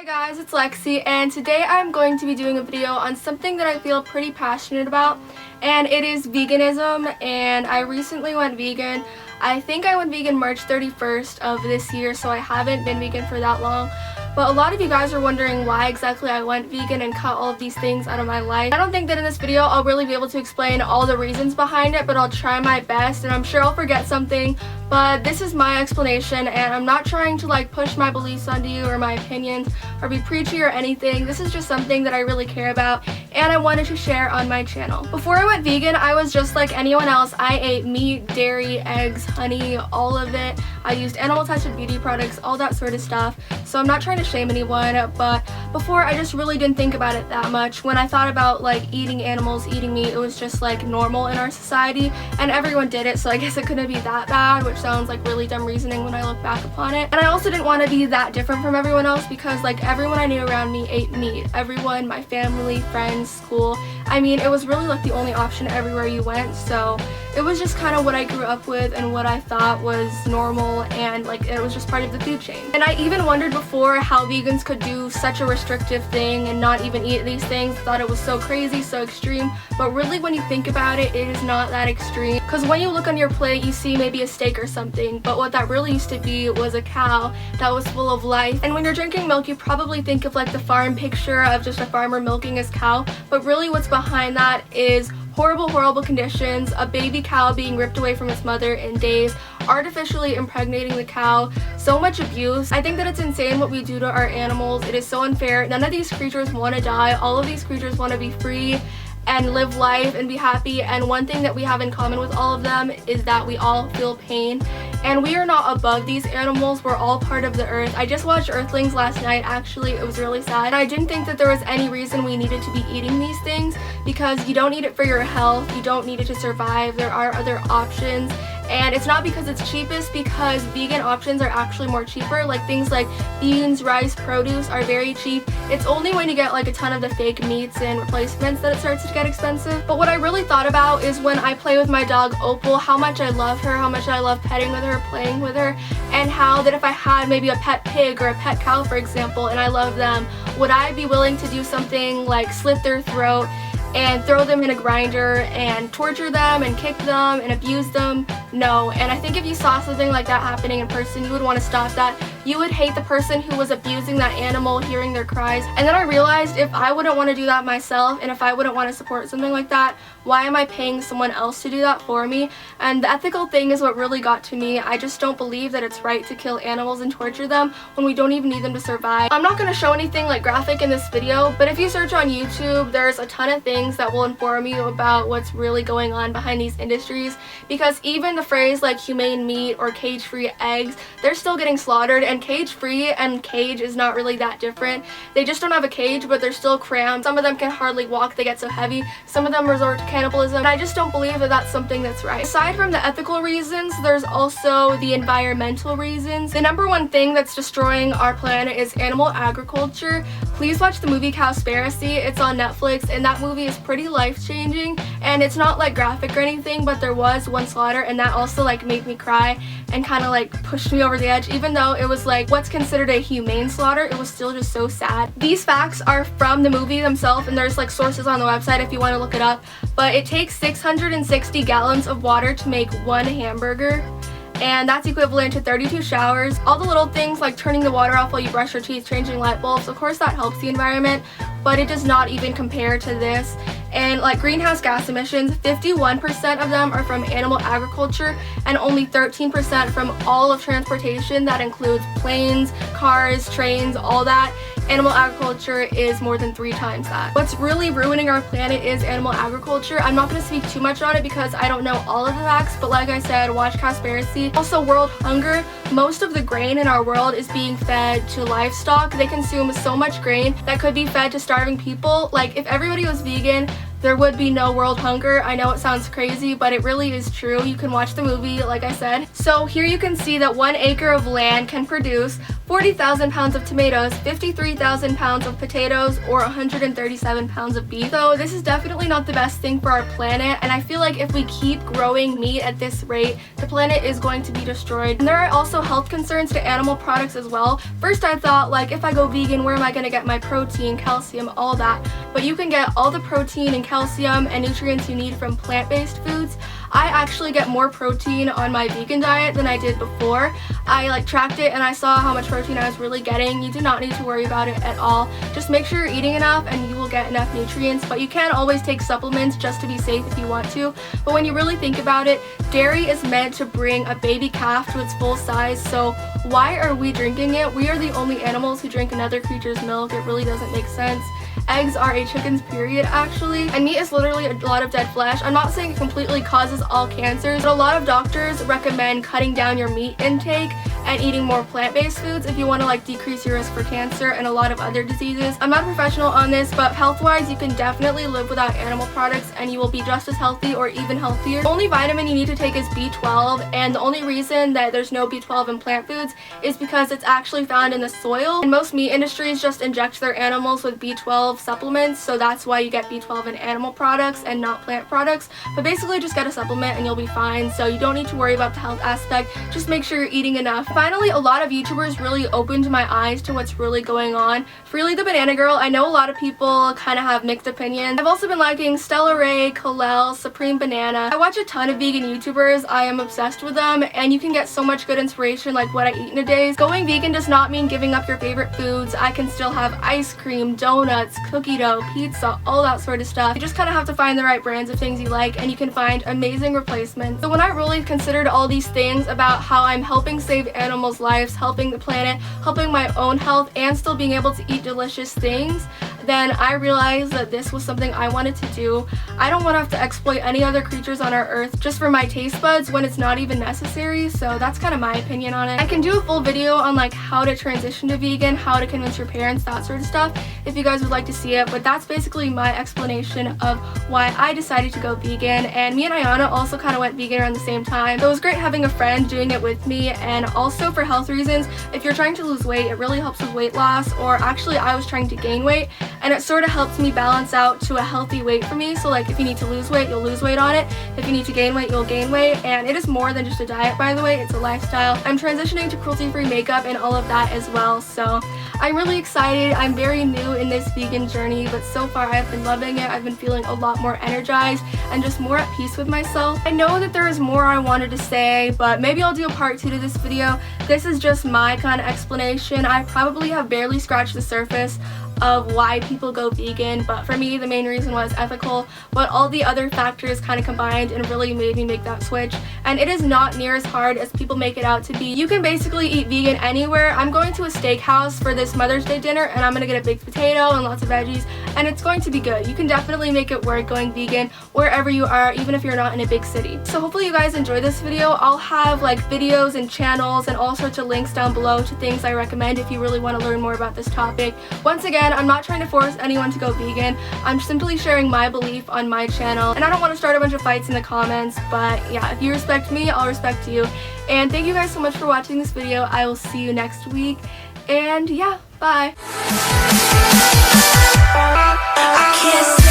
Hi guys, it's Lexie, and today I'm going to be doing a video on something that I feel pretty passionate about, and it is veganism. And I recently went vegan. I think I went vegan March 31st of this year, so I haven't been vegan for that long. But a lot of you guys are wondering why exactly I went vegan and cut all of these things out of my life. I don't think that in this video I'll really be able to explain all the reasons behind it, but I'll try my best, and I'm sure I'll forget something. But this is my explanation, and I'm not trying to like push my beliefs onto you or my opinions or be preachy or anything. This is just something that I really care about and I wanted to share on my channel. Before I went vegan, I was just like anyone else. I ate meat, dairy, eggs, honey, all of it. I used animal tested beauty products, all that sort of stuff. So I'm not trying to shame anyone, but before I just really didn't think about it that much. When I thought about like eating animals, eating meat, it was just like normal in our society and everyone did it, so I guess it couldn't be that bad, which sounds like really dumb reasoning when I look back upon it. And I also didn't want to be that different from everyone else because like everyone I knew around me ate meat. Everyone, my family, friends, school. I mean, it was really like the only option everywhere you went, so it was just kind of what I grew up with and what I thought was normal, and like it was just part of the food chain. And I even wondered before how vegans could do such a restrictive thing and not even eat these things. Thought it was so crazy, so extreme, but really when you think about it, it is not that extreme. Because when you look on your plate, you see maybe a steak or something, but what that really used to be was a cow that was full of life. And when you're drinking milk, you probably think of like the farm picture of just a farmer milking his cow, but really what's behind that is horrible conditions, a baby cow being ripped away from its mother in days, artificially impregnating the cow, so much abuse. I think that it's insane what we do to our animals. It is so unfair. None of these creatures want to die. All of these creatures want to be free and live life and be happy, and one thing that we have in common with all of them is that we all feel pain, and we are not above these animals. We're all part of the earth. I just watched Earthlings last night. Actually, it was really sad, and I didn't think that there was any reason we needed to be eating these things, because you don't need it for your health, you don't need it to survive. There are other options, and it's not because it's cheapest, because vegan options are actually more cheaper. Like things like beans, rice, produce are very cheap. It's only when you get like a ton of the fake meats and replacements that it starts to get expensive. But what I really thought about is when I play with my dog Opal, how much I love her, how much I love petting with her, playing with her, and how that if I had maybe a pet pig or a pet cow, for example, and I love them, would I be willing to do something like slit their throat and throw them in a grinder and torture them and kick them and abuse them? No. And I think if you saw something like that happening in person, you would want to stop that. You would hate the person who was abusing that animal, hearing their cries. And then I realized if I wouldn't want to do that myself, and if I wouldn't want to support something like that, why am I paying someone else to do that for me? And the ethical thing is what really got to me. I just don't believe that it's right to kill animals and torture them when we don't even need them to survive. I'm not going to show anything like graphic in this video, but if you search on YouTube, there's a ton of things that will inform you about what's really going on behind these industries, because even the phrase like humane meat or cage-free eggs, they're still getting slaughtered, and cage-free and cage is not really that different. They just don't have a cage, but they're still crammed. Some of them can hardly walk, they get so heavy. Some of them resort to cannibalism, and I just don't believe that that's something that's right. Aside from the ethical reasons, there's also the environmental reasons. The number one thing that's destroying our planet is animal agriculture. Please watch the movie Cowspiracy. It's on Netflix, and that movie is pretty life-changing, and it's not like graphic or anything, but there was one slaughter, and that also like made me cry and kind of like pushed me over the edge. Even though it was like what's considered a humane slaughter, it was still just so sad. These facts are from the movie themselves, and there's like sources on the website if you want to look it up, but it takes 660 gallons of water to make one hamburger, and that's equivalent to 32 showers. All the little things like turning the water off while you brush your teeth, changing light bulbs, of course that helps the environment, but it does not even compare to this. And like greenhouse gas emissions, 51% of them are from animal agriculture and only 13% from all of transportation. That includes planes, cars, trains, all that. Animal agriculture is more than 3 times that. What's really ruining our planet is animal agriculture. I'm not going to speak too much on it because I don't know all of the facts, but like I said, watch Cowspiracy. Also, world hunger. Most of the grain in our world is being fed to livestock. They consume so much grain that could be fed to starving people. Like if everybody was vegan, there would be no world hunger. I know it sounds crazy, but it really is true. You can watch the movie, like I said. So here you can see that 1 acre of land can produce 40,000 pounds of tomatoes, 53,000 pounds of potatoes, or 137 pounds of beef. So this is definitely not the best thing for our planet, and I feel like if we keep growing meat at this rate, the planet is going to be destroyed. And there are also health concerns to animal products as well. First I thought, like, if I go vegan, where am I going to get my protein, calcium, all that? But you can get all the protein and calcium and nutrients you need from plant-based foods. I actually get more protein on my vegan diet than I did before. I tracked it and I saw how much protein I was really getting. You do not need to worry about it at all. Just make sure you're eating enough and you will get enough nutrients, but you can always take supplements just to be safe if you want to. But when you really think about it, dairy is meant to bring a baby calf to its full size, so why are we drinking it? We are the only animals who drink another creature's milk. It really doesn't make sense. Eggs are a chicken's period, actually, and meat is literally a lot of dead flesh. I'm not saying it completely causes all cancers, but a lot of doctors recommend cutting down your meat intake and eating more plant-based foods if you want to decrease your risk for cancer and a lot of other diseases. I'm not a professional on this, but health-wise, you can definitely live without animal products and you will be just as healthy or even healthier. The only vitamin you need to take is B12, and the only reason that there's no B12 in plant foods is because it's actually found in the soil, and most meat industries just inject their animals with B12 supplements, so that's why you get B12 in animal products and not plant products. But basically just get a supplement and you'll be fine, so you don't need to worry about the health aspect. Just make sure you're eating enough. Finally, a lot of YouTubers really opened my eyes to what's really going on. Freely the Banana Girl, I know a lot of people kind of have mixed opinions. I've also been liking Stella Rae, Kalel, Supreme Banana. I watch a ton of vegan YouTubers. I am obsessed with them, and you can get so much good inspiration like what I eat in a day. Going vegan does not mean giving up your favorite foods. I can still have ice cream, donuts, cookie dough, pizza, all that sort of stuff. You just kind of have to find the right brands of things you like, and you can find amazing replacements. So when I really considered all these things about how I'm helping save animals' lives, helping the planet, helping my own health, and still being able to eat delicious things, then I realized that this was something I wanted to do. I don't want to have to exploit any other creatures on our earth just for my taste buds when it's not even necessary, so that's kind of my opinion on it. I can do a full video on how to transition to vegan, how to convince your parents, that sort of stuff, if you guys would like to see it, but that's basically my explanation of why I decided to go vegan. And me and Ayana also kind of went vegan around the same time. So it was great having a friend doing it with me, and also for health reasons, if you're trying to lose weight, it really helps with weight loss, or actually I was trying to gain weight, and it sort of helps me balance out to a healthy weight for me. So if you need to lose weight, you'll lose weight on it. If you need to gain weight, you'll gain weight, and it is more than just a diet, by the way. It's a lifestyle. I'm transitioning to cruelty-free makeup and all of that as well, so I'm really excited. I'm very new in this vegan journey, but so far I've been loving it. I've been feeling a lot more energized and just more at peace with myself. I know that there is more I wanted to say, but maybe I'll do a part 2 to this video. This is just my kind of explanation. I probably have barely scratched the surface of why people go vegan, but for me the main reason was ethical, but all the other factors kind of combined and really made me make that switch. And it is not near as hard as people make it out to be. You can basically eat vegan anywhere. I'm going to a steakhouse for this Mother's Day dinner, and I'm gonna get a baked potato and lots of veggies, and it's going to be good. You can definitely make it work going vegan wherever you are, even if you're not in a big city. So hopefully you guys enjoy this video. I'll have videos and channels and all sorts of links down below to things I recommend if you really want to learn more about this topic. Once again, I'm not trying to force anyone to go vegan. I'm simply sharing my belief on my channel, and I don't want to start a bunch of fights in the comments, but yeah, if you respect me, I'll respect you. And thank you guys so much for watching this video. I will see you next week, and yeah, bye. I can't